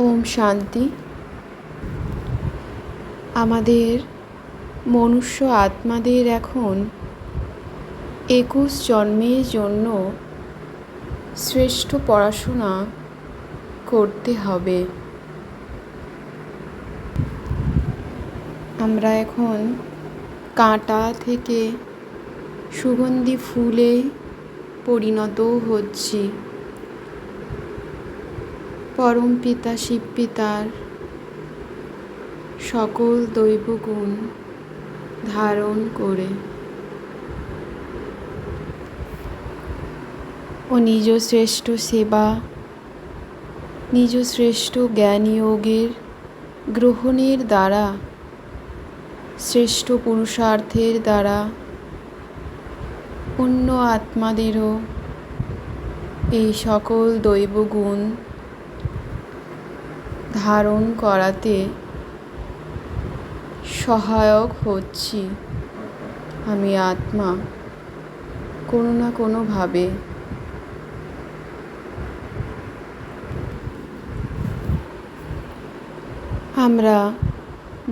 ওম শান্তি। আমাদের মনুষ্য আত্মাদের এখন 21 জন্মের জন্য শ্রেষ্ঠ পড়াশোনা করতে হবে। আমরা এখন কাঁটা থেকে সুগন্ধি ফুলে পরিণত হচ্ছি। পরমপিতা শিবপিতার সকল দৈবগুণ ধারণ করে ও নিজ শ্রেষ্ঠ সেবা, নিজ শ্রেষ্ঠ জ্ঞান যোগের গ্রহণের দ্বারা, শ্রেষ্ঠ পুরুষার্থের দ্বারা অন্য আত্মাদেরও এই সকল দৈবগুণ ধারণ করাতে সহায়ক হচ্ছি। আমি আত্মা কোনো না কোনোভাবে। আমরা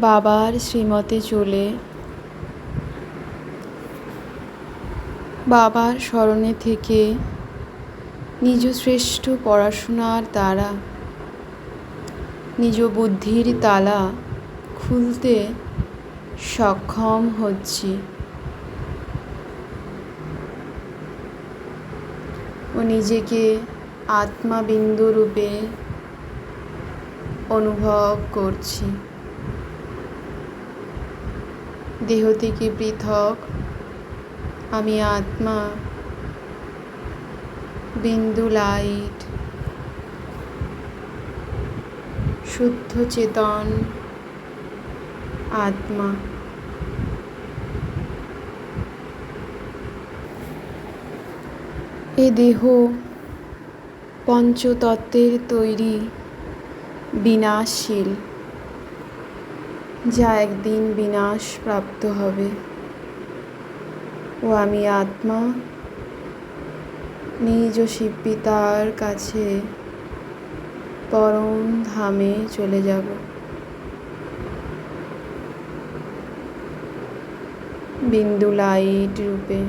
বাবার শ্রীমতে চলে বাবার স্মরণে থেকে নিজ শ্রেষ্ঠ পড়াশোনার দ্বারা নিজ বুদ্ধির তালা খুলতে সক্ষম হচ্ছি ও নিজেকে আত্মাবিন্দু রূপে অনুভব করছি। দেহ থেকে পৃথক আমি আত্মা, বিন্দু লাইট, শুদ্ধ চেতন আত্মা। এ দেহ পঞ্চতত্ত্বের তৈরি, বিনাশশীল, যা একদিন বিনাশ প্রাপ্ত হবে ও আমি আত্মা নিজ শিবপিতার কাছে পরম ধামে চলে যাব। বিন্দু লাইট রূপে।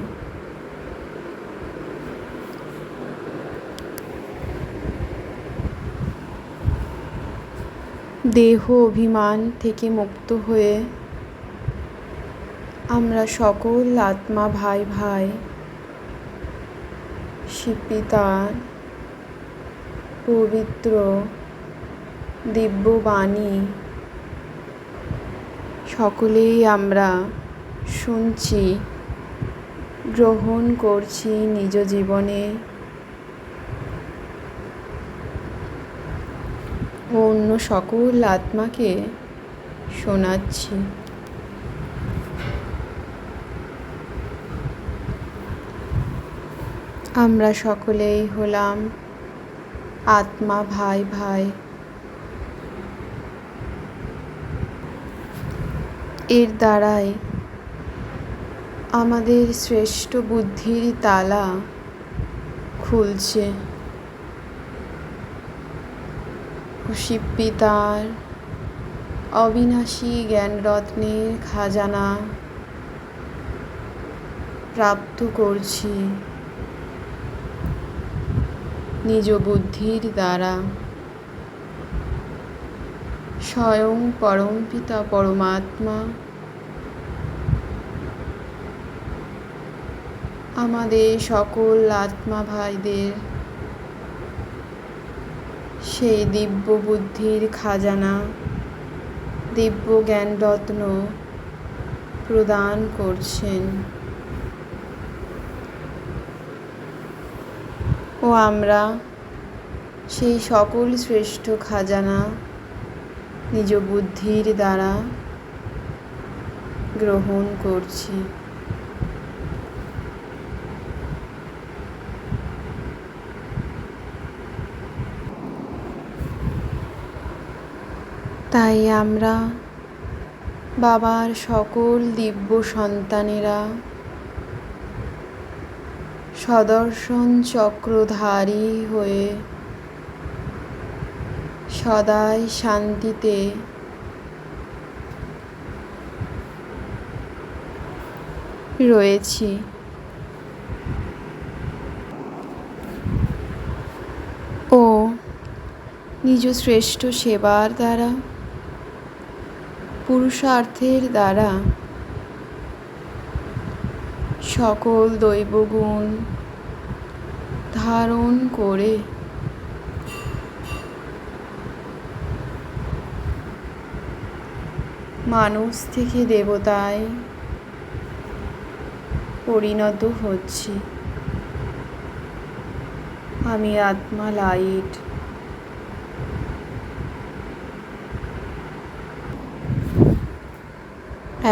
দেহ অভিমান থেকে মুক্ত হয়ে আমরা সকল আত্মা ভাই ভাই শিবপিতার পবিত্র দিব্যবাণী সকলেই আমরা শুনছি, গ্রহণ করছি নিজ জীবনে ও অন্য সকল আত্মাকে শোনাচ্ছি। আমরা সকলেই হলাম আত্মা ভাই ভাই। এর দ্বারাই আমাদের শ্রেষ্ঠ বুদ্ধির তালা খুলছে ও শিবপিতার অবিনাশী জ্ঞানরত্নের খাজানা প্রাপ্ত করছি নিজ বুদ্ধির দ্বারা। স্বয়ং পরমপিতা পরমাত্মা আমাদের সকল আত্মা ভাইদের সেই দিব্য বুদ্ধির খাজানা, দিব্য জ্ঞানরত্ন প্রদান করছেন ও আমরা সেই সকল শ্রেষ্ঠ খাজানা নিজ বুদ্ধির দ্বারা গ্রহণ করছি। তাই আমরা বাবার সকল দিব্য সন্তানেরা সদর্শন চক্রধারী হয়ে সদাই শান্তিতে রয়েছি। ও নিজ শ্রেষ্ঠ সেবার দ্বারা, পুরুষার্থের দ্বারা সকল দৈবগুণ ধারণ করে মানুষ থেকে দেবতায় পরিণত হচ্ছি। আমি আত্মা লাইট।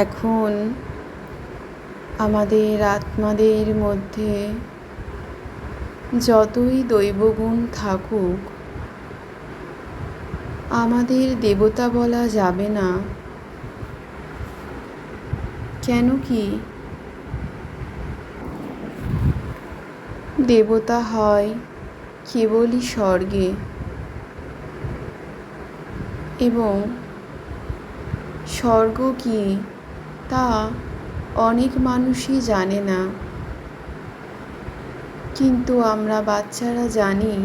এখন আমাদের আত্মাদের মধ্যে যতই দৈবগুণ থাকুক, আমাদের দেবতা বলা যাবে না। কেন কি দেবতা হয় কেবলই স্বর্গে, এবং স্বর্গ কি তা অনেক মানুষই জানে না। কিন্তু আমরা বাচ্চারা জানি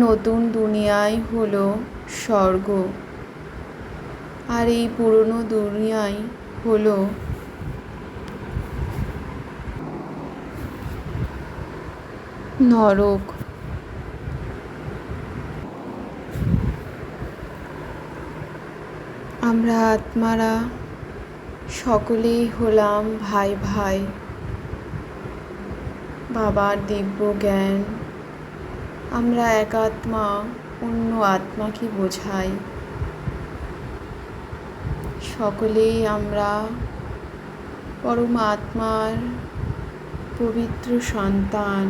নতুন দুনিয়ায় হলো স্বর্গ, আর এই পুরনো দুনিয়ায় হলো নরক। আমরা আত্মারা সকলেই হলাম ভাই ভাই। বাবার দিব্য জ্ঞান আমরা এক আত্মা অন্য আত্মাকে বোঝাই। সকলেই আমরা পরমাত্মার পবিত্র সন্তান।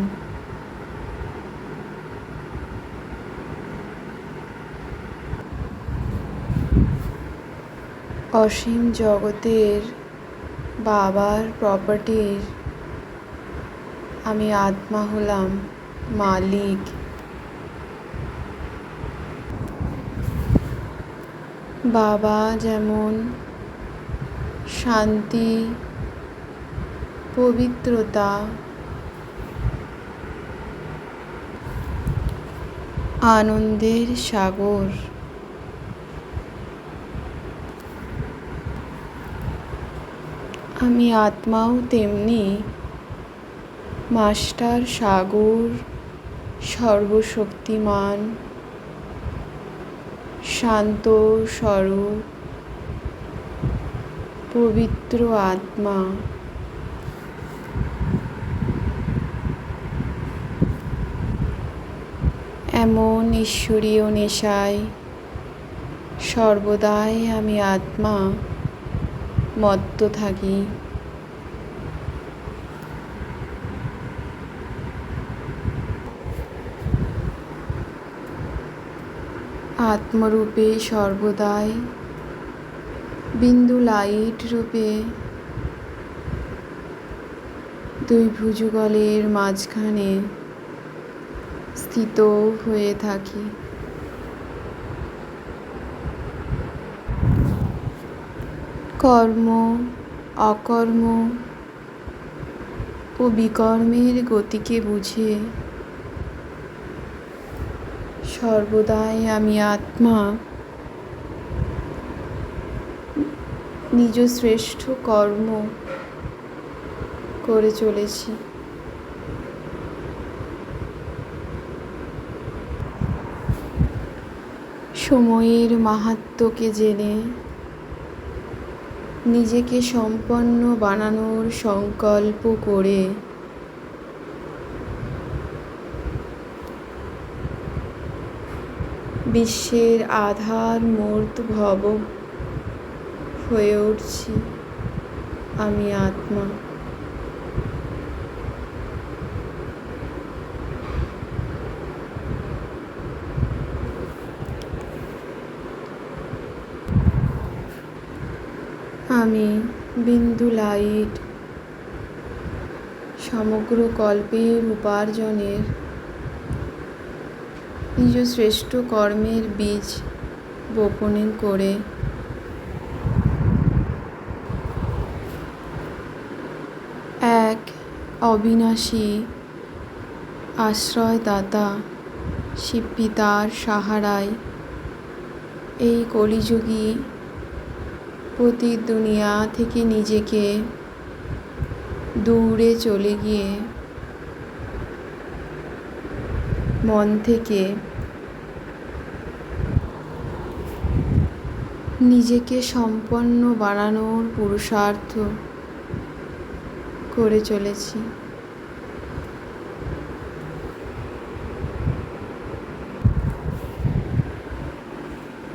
অসীম জগতের বাবার প্রপার্টির আমি আত্মা হলাম মালিক। বাবা যেমন শান্তি, পবিত্রতা, আনন্দের সাগর, আমি আত্মাও তেমনি মাস্টার সাগর, সর্বশক্তিমান, শান্ত স্বরূপ, পবিত্র আত্মা। এমন ঈশ্বরীয় নেশায় সর্বদাই আমি আত্মা মত্ত থাকি। আত্মরূপে সর্বদাই বিন্দু লাইট রূপে দুই ভুজগলের মাঝখানে স্থিত হয়ে থাকি। কর্ম, অকর্ম ও বিকর্মের গতিকে বুঝে সর্বদাই আমি আত্মা নিজ শ্রেষ্ঠ কর্ম করে চলেছি। সময়ের মাহাত্ম্যকে জেনে নিজেকে সম্পন্ন বানানোর সংকল্প করে বিশ্বের আধার মূর্ত ভব হয়ে উঠছি আমি আত্মা। আমি বিন্দু লাইট সমগ্র কল্পের উপার্জনের নিজ শ্রেষ্ঠ কর্মের বীজ বপন করে এক অবিনাশী আশ্রয়দাতা শিব পিতার সাহারায় এই কলিযুগী পতিত দুনিয়া থেকে নিজেকে দূরে চলে গিয়ে মন থেকে নিজেকে সম্পন্ন বানানোর পুরুষার্থ করে চলেছি।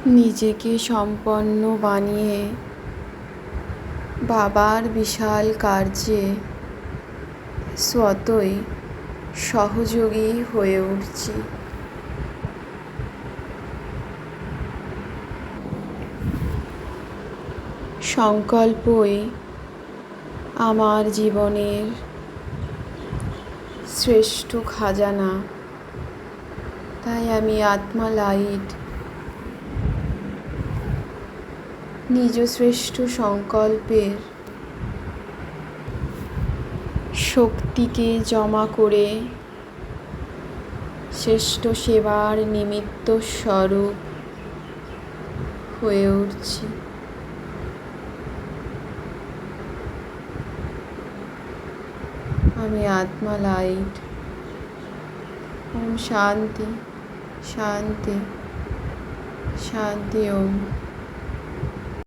নিজেকে সম্পন্ন বানিয়ে বাবার বিশাল কার্যে স্বতই সহযোগী হয়ে উঠছি। সংকল্পই আমার জীবনের শ্রেষ্ঠ খাজানা। তাই আমি আত্মা লাইট নিজ শ্রেষ্ঠ সংকল্পের শক্তিকে জমা করে শ্রেষ্ঠ সেবার নিমিত্ত স্বরূপ হয়ে উঠছি। আমি আত্মা লাইট। ওম শান্তি শান্তি শান্তি। ওম।